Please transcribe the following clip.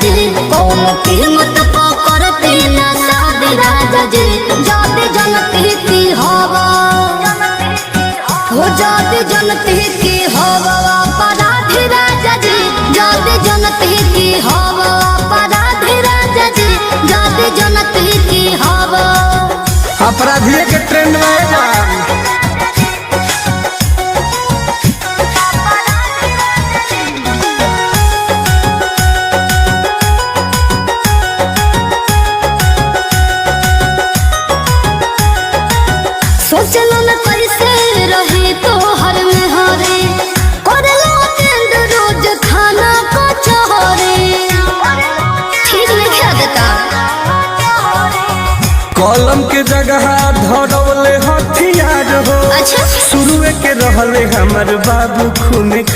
जी कौन कीमत पकड़ते न शादी राजा जी जाते जनती की हवा हो जाते जनती की हवा अपराधी राजा जी जाते जनती की हवा अपराधी राजा जी जाते जनती की हवा अपराधी के ट्रेंड में आएगा। सोचलो न कैसे रहे तो हर में हरे करलो टेंड रोज खाना को चोरे ठीक नहीं खा देता कलम के जगह धरवले हथियार हो अच्छा शुरू के रहले हमर बाबू खून